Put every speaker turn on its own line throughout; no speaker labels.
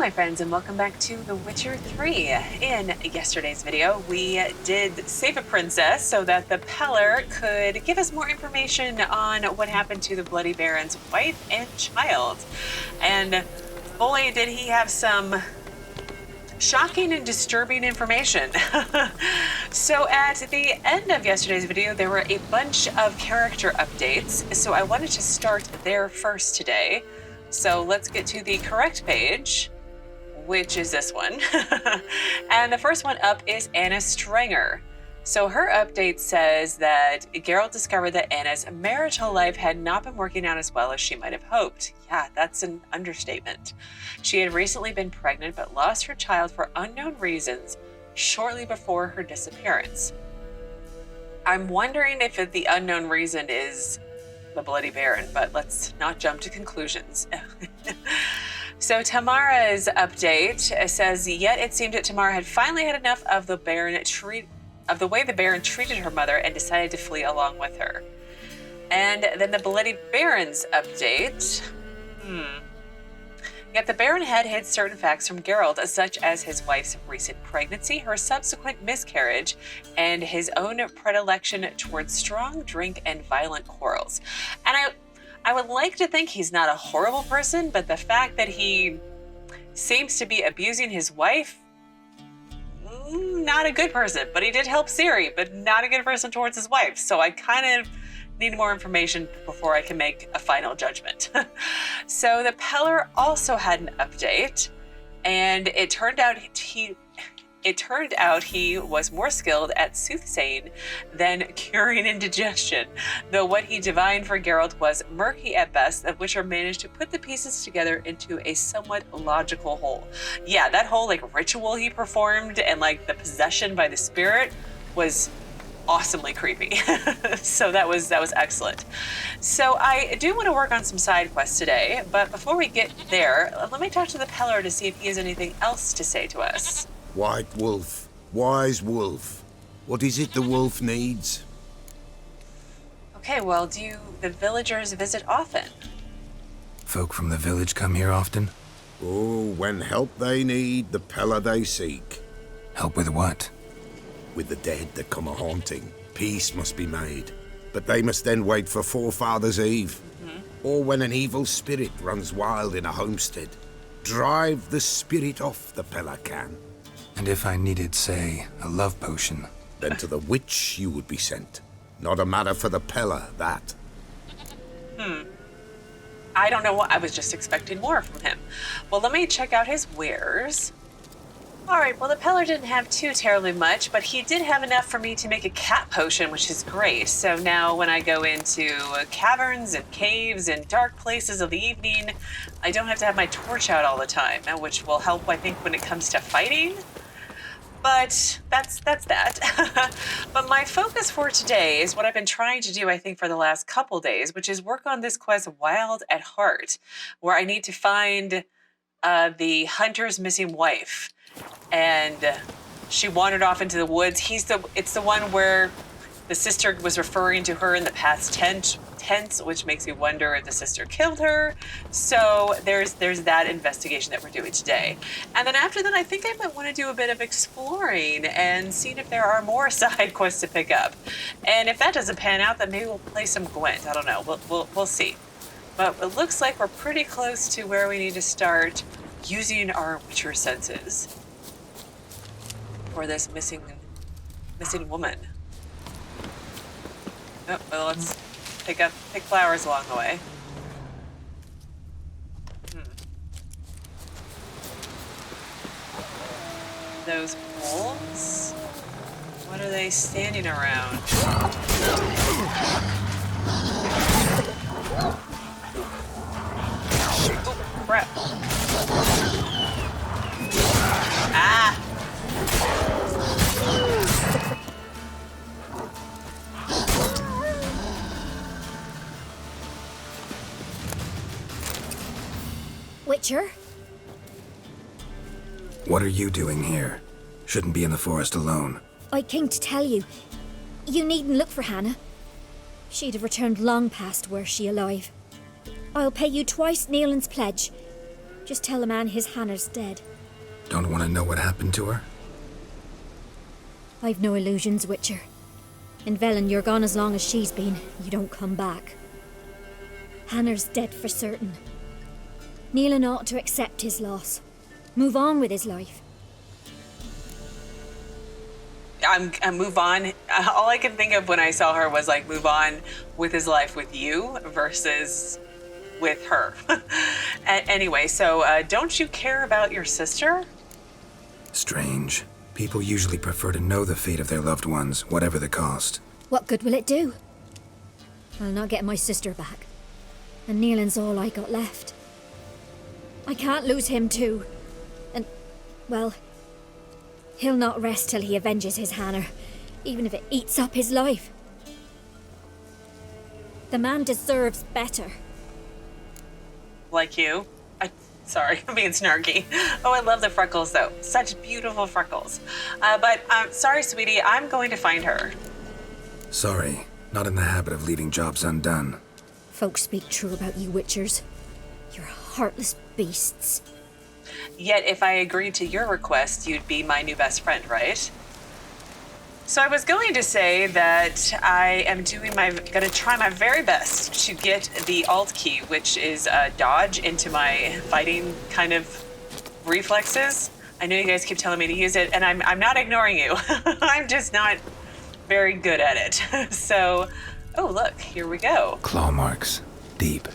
my friends, and welcome back to The Witcher 3. In yesterday's video, we did save a princess so that the Pellar could give us more information on what happened to the Bloody Baron's wife and child. And boy, did he have some shocking and disturbing information. So at the end of yesterday's video, there were a bunch of character updates, so I wanted to start there first today. So let's get to the correct page, which is this one. And the first one up is Anna Strenger. So her update says that Geralt discovered that Anna's marital life had not been working out as well as she might have hoped. Yeah, that's an understatement. She had recently been pregnant but lost her child for unknown reasons shortly before her disappearance. I'm wondering if the unknown reason is the Bloody Baron, but let's not jump to conclusions. So Tamara's update says, yet it seemed that Tamara had finally had enough of the way the Baron treated her mother and decided to flee along with her. And then the Bloody Baron's update. Yet the Baron had hid certain facts from Geralt, such as his wife's recent pregnancy, her subsequent miscarriage, and his own predilection towards strong drink and violent quarrels. And I would like to think he's not a horrible person, but the fact that he seems to be abusing his wife, not a good person. But he did help Ciri, but not a good person towards his wife. So I kind of need more information before I can make a final judgment. So the Pellar also had an update, and it turned out he was more skilled at soothsaying than curing indigestion, though what he divined for Geralt was murky at best, of which managed to put the pieces together into a somewhat logical whole. Yeah, that whole ritual he performed and the possession by the spirit was awesomely creepy. So that was excellent. So I do want to work on some side quests today, but before we get there, let me talk to the Pellar to see if he has anything else to say to us.
White wolf, wise wolf. What is it the wolf needs?
Okay, well, do the villagers visit often?
Folk from the village come here often?
Oh, when help they need, the Pellar they seek.
Help with what?
With the dead that come a-haunting, peace must be made. But they must then wait for Forefathers' Eve. Or when an evil spirit runs wild in a homestead. Drive the spirit off, the Pellar can.
And if I needed, say, a love potion?
Then to the witch you would be sent. Not a matter for the Pellar, that.
I don't know what, I was just expecting more from him. Well, let me check out his wares. Alright, well the Pellar didn't have too terribly much, but he did have enough for me to make a cat potion, which is great. So now when I go into caverns and caves and dark places of the evening, I don't have to have my torch out all the time, which will help, I think, when it comes to fighting. But that's that. But my focus for today is what I've been trying to do, I think, for the last couple days, which is work on this quest, Wild at Heart, where I need to find the hunter's missing wife. And she wandered off into the woods. It's the one where the sister was referring to her in the past tense, which makes me wonder if the sister killed her. So there's that investigation that we're doing today. And then after that, I think I might want to do a bit of exploring and seeing if there are more side quests to pick up. And if that doesn't pan out, then maybe we'll play some Gwent. I don't know. We'll see. But it looks like we're pretty close to where we need to start using our Witcher senses for this missing woman. Oh, well, let's pick flowers along the way. Those wolves? What are they standing around? Oh, crap. Ah!
Witcher?
What are you doing here? Shouldn't be in the forest alone.
I came to tell you. You needn't look for Hanna. She'd have returned long past were she alive. I'll pay you twice Niellen's pledge. Just tell the man his Hanna's dead.
Don't want to know what happened to her?
I've no illusions, Witcher. In Velen, you're gone as long as she's been. You don't come back. Hanna's dead for certain. Niellen ought to accept his loss. Move on with his life.
I'm move on. All I can think of when I saw her was like move on with his life with you versus with her. Anyway, so don't you care about your sister?
Strange. People usually prefer to know the fate of their loved ones, whatever the cost.
What good will it do? I'll not get my sister back. And Niellen's all I got left. I can't lose him too. And, well, he'll not rest till he avenges his Hanna, even if it eats up his life. The man deserves better.
Like you? Sorry, I'm being snarky. Oh, I love the freckles, though. Such beautiful freckles. But sorry, sweetie, I'm going to find her.
Sorry, not in the habit of leaving jobs undone.
Folks speak true about you Witchers. You're heartless beasts.
Yet, if I agreed to your request, you'd be my new best friend, right? So I was going to say that I am gonna try my very best to get the alt key, which is dodge, into my fighting kind of reflexes. I know you guys keep telling me to use it, and I'm not ignoring you. I'm just not very good at it. So, oh look, here we go.
Claw marks. Deep.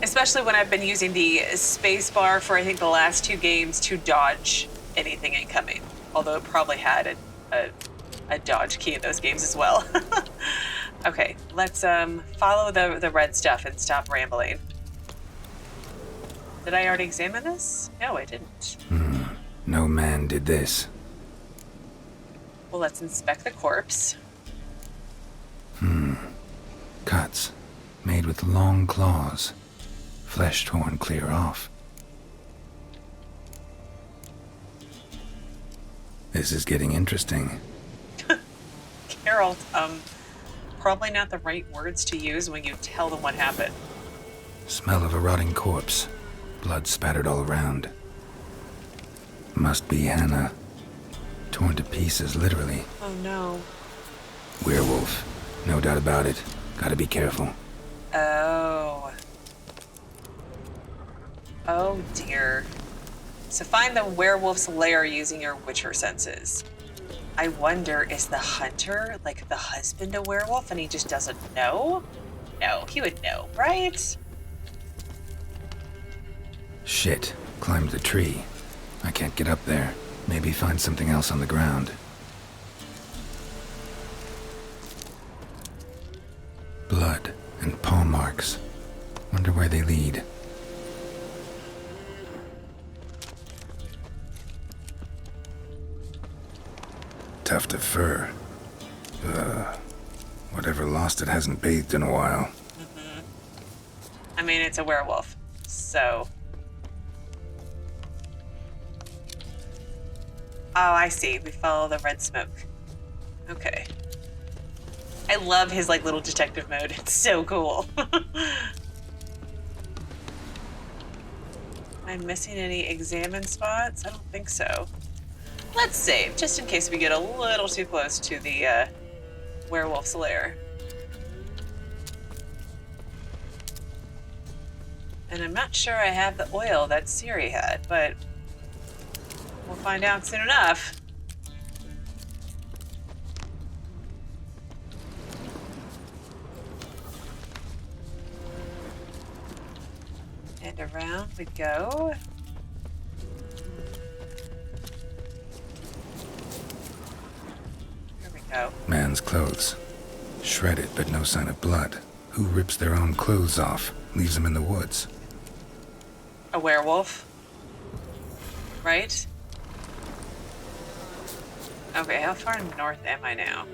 Especially when I've been using the space bar for I think the last 2 games to dodge anything incoming. Although it probably had a dodge key in those games as well. Okay, let's follow the red stuff and stop rambling. Did I already examine this? No, I didn't.
No man did this.
Well, let's inspect the corpse.
Cuts. Made with long claws. Flesh torn clear off. This is getting interesting.
Geralt, probably not the right words to use when you tell them what happened.
Smell of a rotting corpse. Blood spattered all around. Must be Hanna. Torn to pieces, literally.
Oh no.
Werewolf. No doubt about it. Gotta be careful.
Oh. Oh dear. So find the werewolf's lair using your Witcher senses. I wonder, is the hunter, like the husband, a werewolf and he just doesn't know? No, he would know, right?
Shit. Climbed the tree. I can't get up there. Maybe find something else on the ground. Blood and paw marks. Wonder where they lead. Tuft of fur. Whatever lost it hasn't bathed in a while.
I mean, it's a werewolf, so... Oh, I see. We follow the red smoke. Okay. I love his, like, little detective mode. It's so cool. Am I missing any examine spots? I don't think so. Let's save, just in case we get a little too close to the werewolf's lair. And I'm not sure I have the oil that Ciri had, but we'll find out soon enough. And around we go. Here we go.
Man's clothes. Shredded, but no sign of blood. Who rips their own clothes off, leaves them in the woods?
A werewolf. Right? Okay, how far north am I now?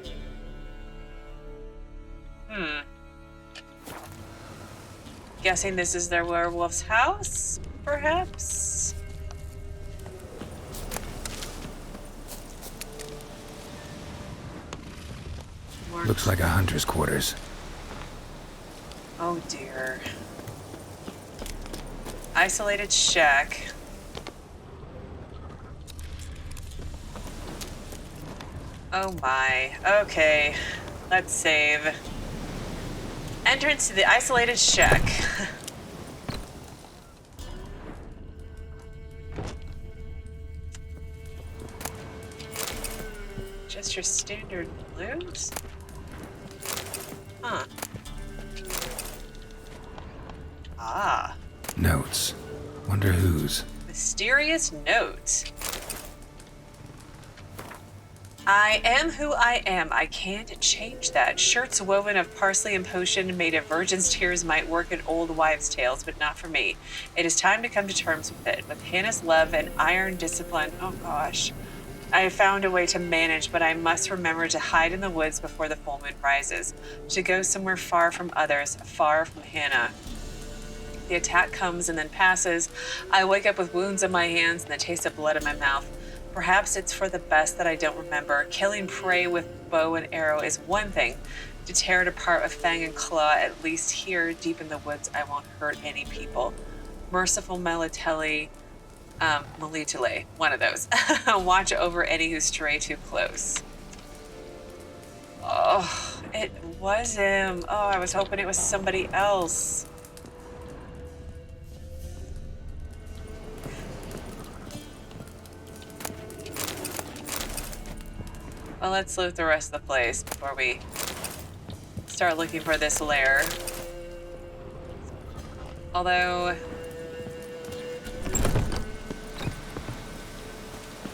Guessing this is their werewolf's house, perhaps?
Looks like a hunter's quarters.
Oh dear. Isolated shack. Oh my. Okay. Let's save. Entrance to the isolated shack. Just your standard loot? Huh. Ah.
Notes. Wonder whose.
Mysterious note. I am who I am. I can't change that. Shirts woven of parsley and potion made of virgin's tears might work in old wives' tales, but not for me. It is time to come to terms with it. With Hannah's love and iron discipline, oh gosh. I have found a way to manage, but I must remember to hide in the woods before the full moon rises. To go somewhere far from others, far from Hanna. The attack comes and then passes. I wake up with wounds on my hands and the taste of blood in my mouth. Perhaps it's for the best that I don't remember. Killing prey with bow and arrow is one thing. To tear it apart with fang and claw, at least here, deep in the woods, I won't hurt any people. Merciful Melitele, one of those. Watch over any who stray too close. Oh, it was him. Oh, I was hoping it was somebody else. Well, let's loot the rest of the place before we start looking for this lair. Although,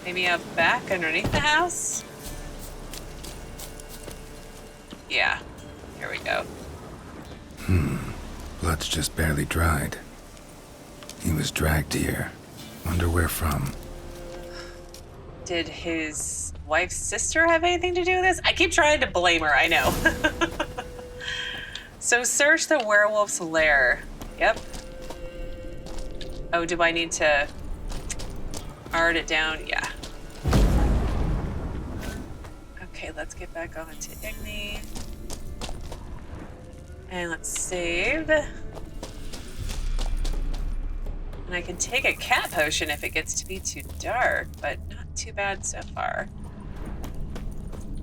maybe up back underneath the house? Yeah, here we go.
Blood's just barely dried. He was dragged here. Wonder where from.
Did his wife's sister have anything to do with this? I keep trying to blame her, I know. So search the werewolf's lair. Yep. Oh, do I need to art it down? Yeah. Okay, let's get back on to Igni. And let's save. And I can take a cat potion if it gets to be too dark, but not too bad so far.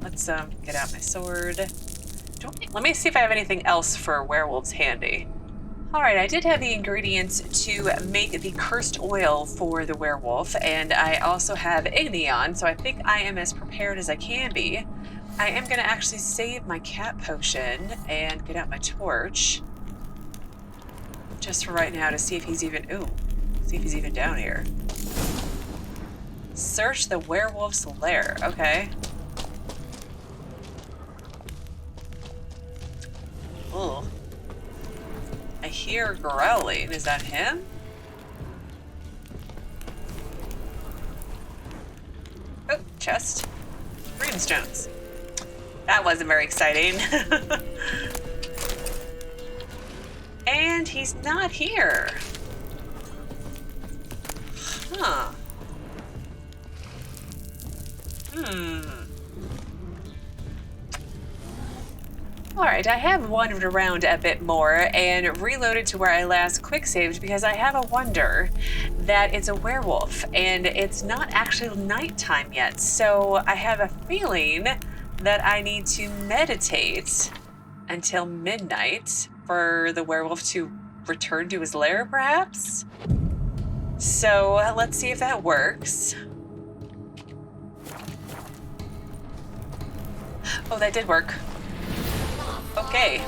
Let's get out my sword. Let me see if I have anything else for werewolves handy. All right, I did have the ingredients to make the cursed oil for the werewolf, and I also have Igni on, so I think I am as prepared as I can be. I am gonna actually save my cat potion and get out my torch. Just for right now to see if he's even, see if he's even down here. Search the werewolf's lair, okay. Ugh. I hear growling, is that him? Oh, chest. Runestones. That wasn't very exciting. And he's not here. Huh. Alright, I have wandered around a bit more and reloaded to where I last quick-saved because I have a wonder that it's a werewolf and it's not actually nighttime yet. So I have a feeling that I need to meditate until midnight for the werewolf to return to his lair, perhaps? So let's see if that works. Oh, that did work. Okay.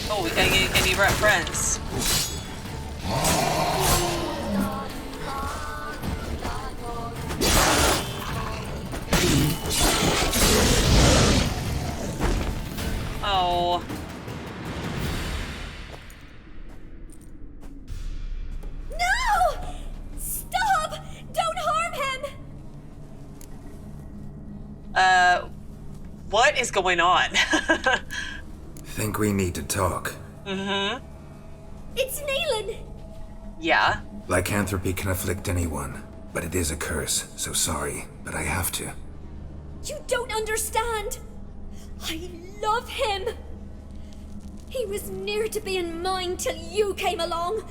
Oh, we gotta get any rough friends. Oh.
No! Stop! Don't harm him!
What is going on?
Think we need to talk.
Mm-hmm.
It's Niellen!
Yeah?
Lycanthropy can afflict anyone, but it is a curse, so sorry, but I have to.
You don't understand! I love him! He was near to being mine till you came along.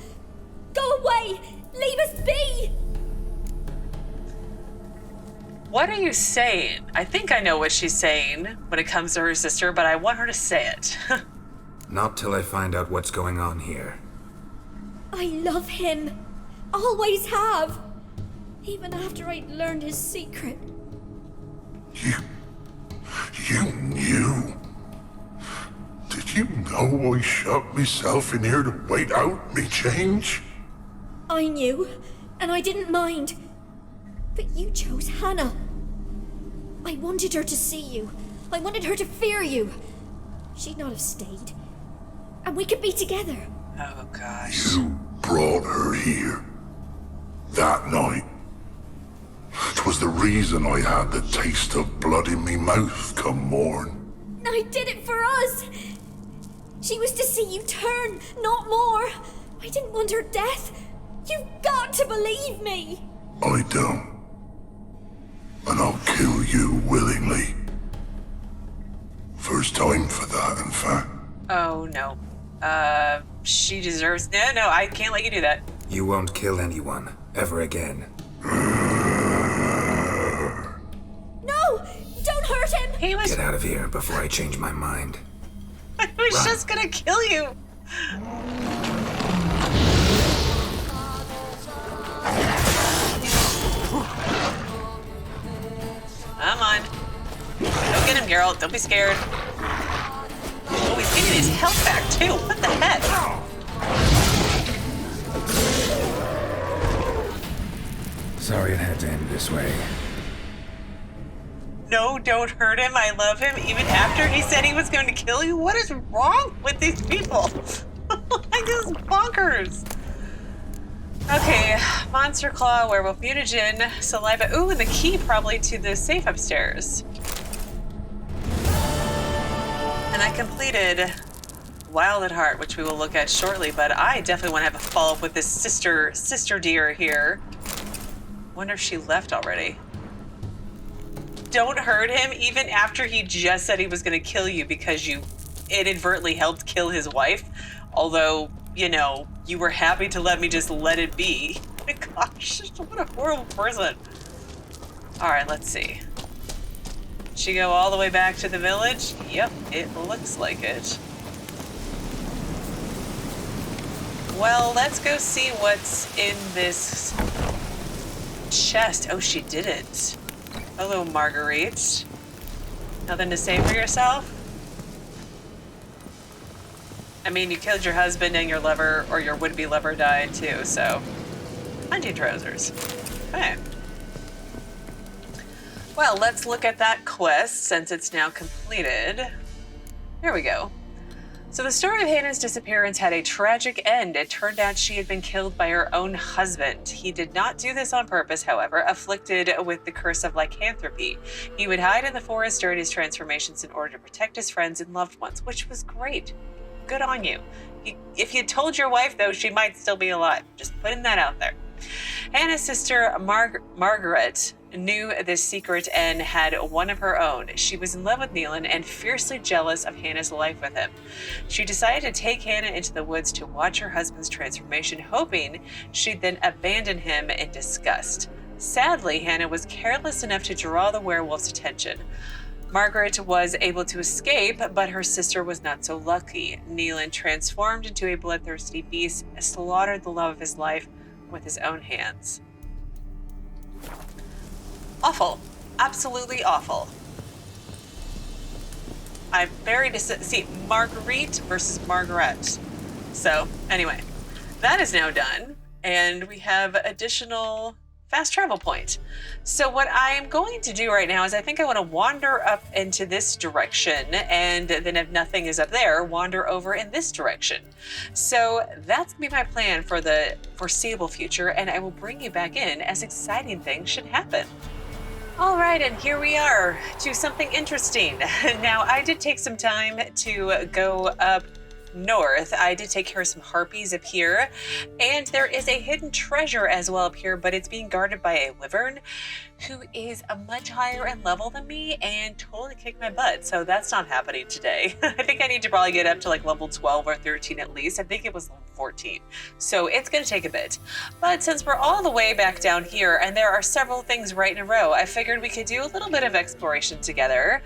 Go away! Leave us be!
What are you saying? I think I know what she's saying when it comes to her sister, but I want her to say it.
Not till I find out what's going on here.
I love him. Always have. Even after I'd learned his secret.
You knew? Did you know I shut myself in here to wait out me change?
I knew, and I didn't mind. But you chose Hanna. I wanted her to see you. I wanted her to fear you. She'd not have stayed. And we could be together.
Oh, gosh.
You brought her here. That night. 'Twas the reason I had the taste of blood in me mouth come morn.
I did it for us. She was to see you turn, not more. I didn't want her death. You've got to believe me.
I don't. And I'll kill you willingly. First time for that, in fact.
Oh, no. She deserves... No, I can't let you do that.
You won't kill anyone, ever again.
No! Don't hurt him!
He was...
Get out of here before I change my mind.
I was
Run.
just gonna kill you. Come on. Go get him, Geralt. Don't be scared. Oh, he's getting his health back, too. What the heck?
Sorry it had to end this way.
No, don't hurt him. I love him. Even after he said he was going to kill you? What is wrong with these people? Like, this is bonkers. Okay, monster claw, werewolf mutagen, saliva. Ooh, and the key probably to the safe upstairs. And I completed Wild at Heart, which we will look at shortly, but I definitely want to have a follow-up with this sister deer here. Wonder if she left already. Don't hurt him even after he just said he was going to kill you because you inadvertently helped kill his wife. Although, you know, you were happy to let me just let it be. Gosh, what a horrible person. All right, let's see. Did she go all the way back to the village? Yep, it looks like it. Well, let's go see what's in this chest. Oh, she didn't. Hello, Margrit. Nothing to say for yourself? I mean, you killed your husband and your lover, or your would-be lover died too, so... Hunting trousers. Okay. Well, let's look at that quest since it's now completed. Here we go. So the story of Hanna's disappearance had a tragic end. It turned out she had been killed by her own husband. He did not do this on purpose, however, afflicted with the curse of lycanthropy. He would hide in the forest during his transformations in order to protect his friends and loved ones, which was great. Good on you. If you told your wife, though, she might still be alive. Just putting that out there. Hanna's sister, Margrit, knew this secret and had one of her own. She was in love with Niellen and fiercely jealous of Hanna's life with him. She decided to take Hanna into the woods to watch her husband's transformation, hoping she'd then abandon him in disgust. Sadly, Hanna was careless enough to draw the werewolf's attention. Margrit was able to escape, but her sister was not so lucky. Niellen, transformed into a bloodthirsty beast, slaughtered the love of his life with his own hands. Awful. Absolutely awful. I'm very see Margrit versus Margaret. So anyway, that is now done, and we have additional fast travel point. So what I'm going to do right now is I think I want to wander up into this direction, and then if nothing is up there, wander over in this direction. So that's going to be my plan for the foreseeable future, and I will bring you back in as exciting things should happen. All right, and here we are to something interesting. Now, I did take some time to go up north. I did take care of some harpies up here, and there is a hidden treasure as well up here, but it's being guarded by a wyvern who is a much higher in level than me and totally kicked my butt. So that's not happening today. I think I need to probably get up to like level 12 or 13 at least. I think it was level 14. So it's going to take a bit. But since we're all the way back down here and there are several things right in a row, I figured we could do a little bit of exploration together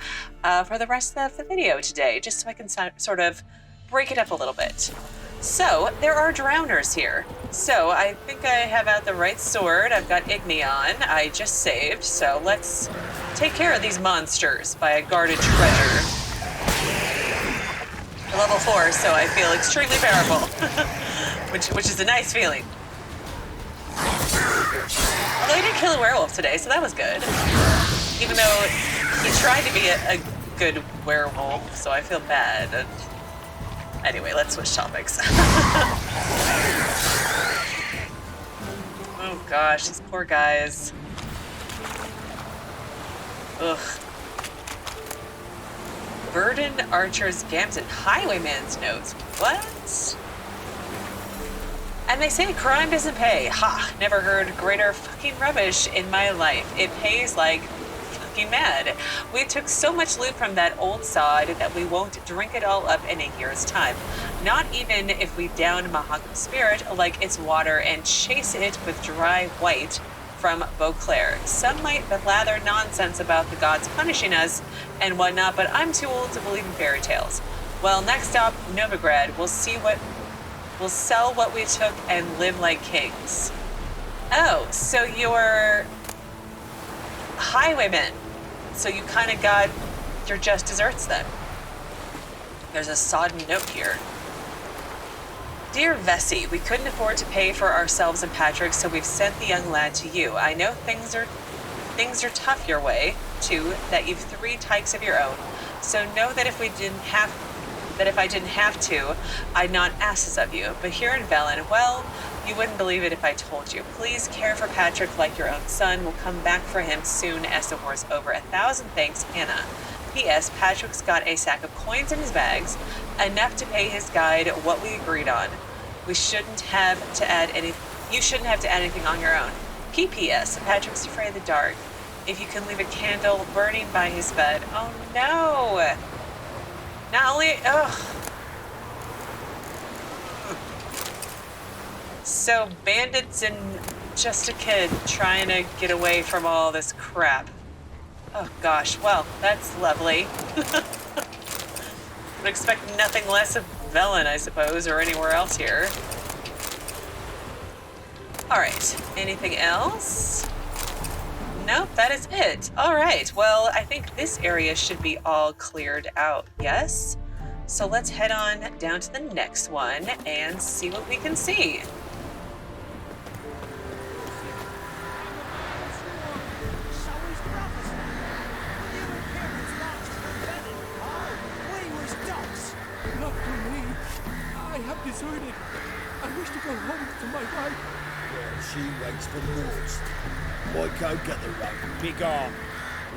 for the rest of the video today, just so I can sort of break it up a little bit. So, there are drowners here. So, I think I have out the right sword. I've got Igni on. I just saved. So, let's take care of these monsters by a guarded treasure. Level 4, so I feel extremely powerful. which is a nice feeling. Although I did kill a werewolf today, so that was good. Even though he tried to be a good werewolf, so I feel bad. And anyway, let's switch topics. Oh gosh, these poor guys. Ugh. Verdant Archer's Gambit, Highwayman's notes. What? And they say crime doesn't pay. Ha! Never heard greater fucking rubbish in my life. It pays like fucking mad. We took so much loot from that old sod that we won't drink it all up in a year's time. Not even if we down Mahakam spirit like it's water and chase it with dry white from Beauclair. Some might blather nonsense about the gods punishing us and whatnot, but I'm too old to believe in fairy tales. Well, next stop, Novigrad. We'll sell what we took and live like kings. Oh, so you're Highwayman. So you kind of got your just desserts then. There's a Sodden note here. Dear Vesey, we couldn't afford to pay for ourselves and Patrick, so we've sent the young lad to you. I know things are tough your way, too, that you've 3 tykes of your own. So know that if I didn't have to, I'd not ask this of you. But here in Velen, well, you wouldn't believe it if I told you. Please care for Patrick like your own son. We'll come back for him soon as the war's over. 1,000 thanks, Hanna. P.S. Patrick's got a sack of coins in his bags, enough to pay his guide what we agreed on. You shouldn't have to add anything on your own. P.P.S. Patrick's afraid of the dark. If you can leave a candle burning by his bed. Oh no! Not only, So bandits and just a kid trying to get away from all this crap. Oh gosh, well, that's lovely. Would expect nothing less of Velen, I suppose, or anywhere else here. Alright, anything else? Nope, that is it. Alright, well, I think this area should be all cleared out, yes? So let's head on down to the next one and see what we can see.
Not for me. I have deserted. I wish to go home to my wife.
Well, she waits for moors. Why go get the rope?
Begone.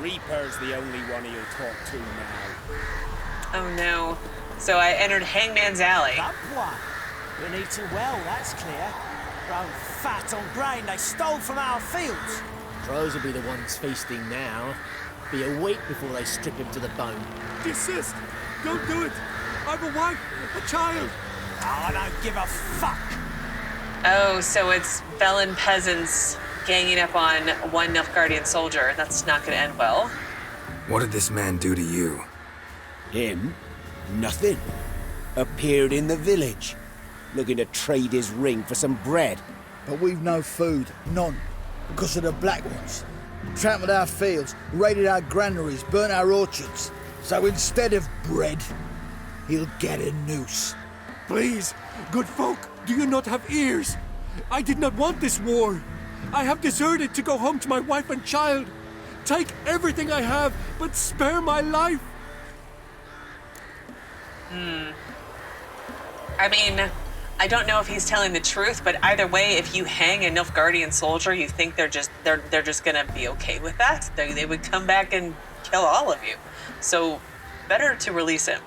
Reaper's the only one he'll talk to now.
Oh no. So I entered Hangman's Alley.
That one. Been eating well, that's clear. Grown fat on grain they stole from our fields.
Crows will be the ones feasting now. Be a week before they strip him to the bone.
Desist. Don't do it. I've a wife, a child.
Oh, I don't give a fuck.
Oh, so it's Velen peasants ganging up on one Nilfgaardian soldier. That's not going to end well.
What did this man do to you?
Him? Nothing. Appeared in the village, looking to trade his ring for some bread.
But we've no food, none, because of the Black Ones. Trampled our fields, raided our granaries, burnt our orchards. So instead of bread, he'll get a noose.
Please, good folk, do you not have ears? I did not want this war. I have deserted to go home to my wife and child. Take everything I have, but spare my life.
I mean, I don't know if he's telling the truth, but either way, if you hang a Nilfgaardian soldier, you think they're just gonna be okay with that? They would come back and kill all of you. So, better to release him.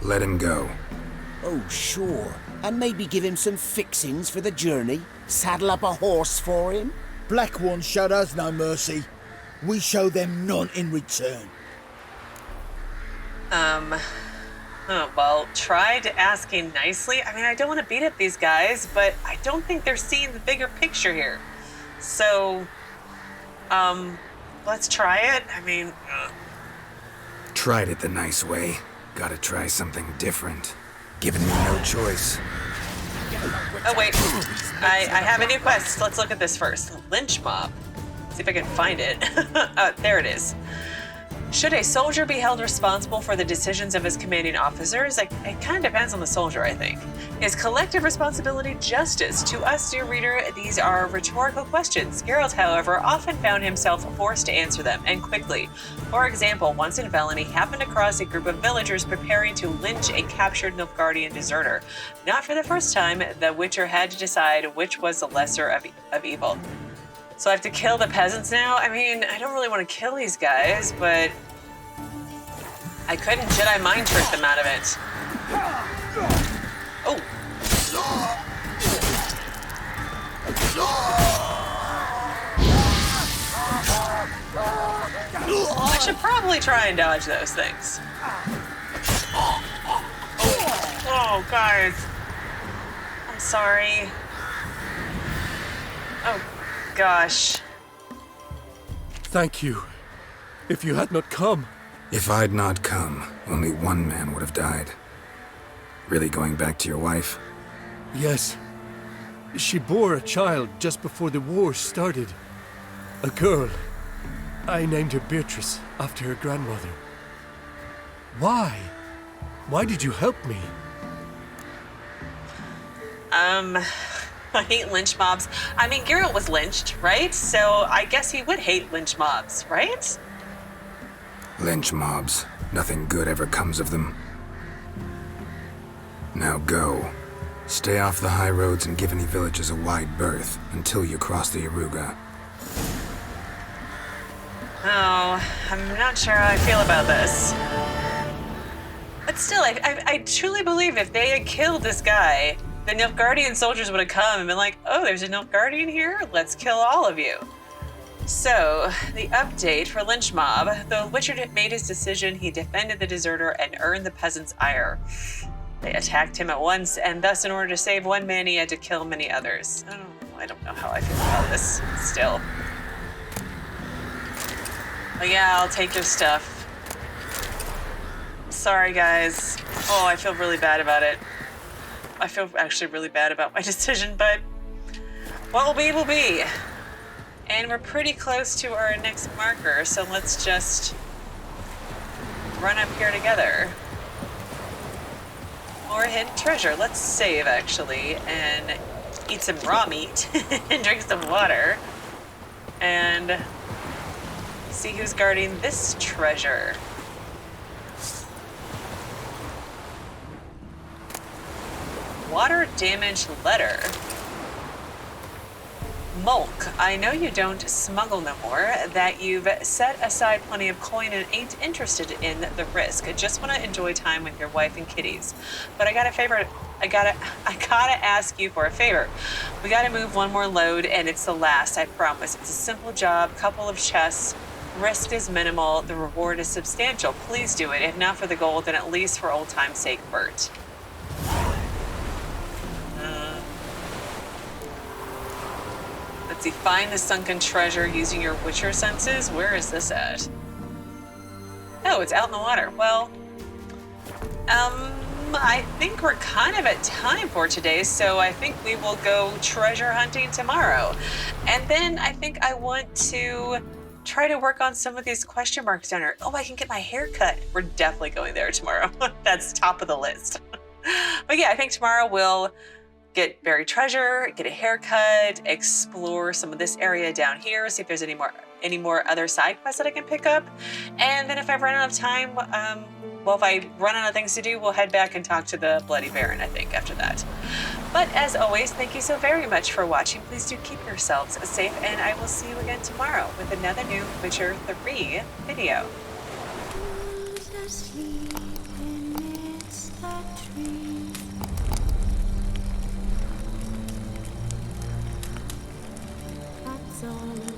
Let him go.
Oh, sure. And maybe give him some fixings for the journey. Saddle up a horse for him.
Black ones showed us no mercy. We show them none in return.
Oh, well, tried asking nicely. I mean, I don't want to beat up these guys, but I don't think they're seeing the bigger picture here. So, let's try it. I mean...
Tried it the nice way. Gotta try something different. Given me no choice.
Oh, wait. I have a new quest. Let's look at this first. Lynch mob. See if I can find it. Oh, there it is. Should a soldier be held responsible for the decisions of his commanding officers? It kind of depends on the soldier, I think. Is collective responsibility justice? To us, dear reader, these are rhetorical questions. Geralt, however, often found himself forced to answer them, and quickly. For example, once in Velen, he happened across a group of villagers preparing to lynch a captured Nilfgaardian deserter. Not for the first time, the Witcher had to decide which was the lesser of evil. So I have to kill the peasants now? I mean, I don't really want to kill these guys, but I couldn't Jedi mind trick them out of it. Oh. I should probably try and dodge those things. Oh, guys. I'm sorry. Oh. Gosh.
Thank you. If you had not come...
If I'd not come, only one man would have died. Really going back to your wife?
Yes. She bore a child just before the war started. A girl. I named her Beatrice, after her grandmother. Why? Why did you help me?
I hate lynch mobs. I mean, Geralt was lynched, right? So I guess he would hate lynch mobs, right?
Lynch mobs. Nothing good ever comes of them. Now go. Stay off the high roads and give any villages a wide berth until you cross the Aruga.
Oh, I'm not sure how I feel about this. But still, I truly believe if they had killed this guy, the Nilfgaardian soldiers would have come and been like, oh, there's a Nilfgaardian here? Let's kill all of you. So, the update for Lynch Mob. The Witcher made his decision, he defended the deserter and earned the peasants' ire. They attacked him at once, and thus in order to save one man, he had to kill many others. I don't know how I feel about this still. But yeah, I'll take your stuff. Sorry, guys. Oh, I feel really bad about it. I feel actually really bad about my decision, but what will be, will be. And we're pretty close to our next marker, so let's just run up here together. More hidden treasure. Let's save, actually, and eat some raw meat and drink some water. And see who's guarding this treasure. Water damage letter. Mulk, I know you don't smuggle no more, that you've set aside plenty of coin and ain't interested in the risk. Just want to enjoy time with your wife and kiddies. But I got a favor. I gotta ask you for a favor. We gotta move one more load, and it's the last, I promise. It's a simple job, couple of chests. Risk is minimal, the reward is substantial. Please do it. If not for the gold, then at least for old time's sake, Bert. Let's see, find the sunken treasure using your Witcher senses. Where is this at? Oh, it's out in the water. Well, I think we're kind of at time for today, so I think we will go treasure hunting tomorrow. And then I think I want to try to work on some of these question marks down here. Oh, I can get my hair cut. We're definitely going there tomorrow. That's top of the list. But yeah, I think tomorrow we'll get buried treasure, get a haircut, explore some of this area down here, see if there's any more other side quests that I can pick up. And then if I run out of time, if I run out of things to do, we'll head back and talk to the Bloody Baron, I think, after that. But as always, thank you so very much for watching. Please do keep yourselves safe, and I will see you again tomorrow with another new Witcher 3 video.
Who's asleep in its tree? all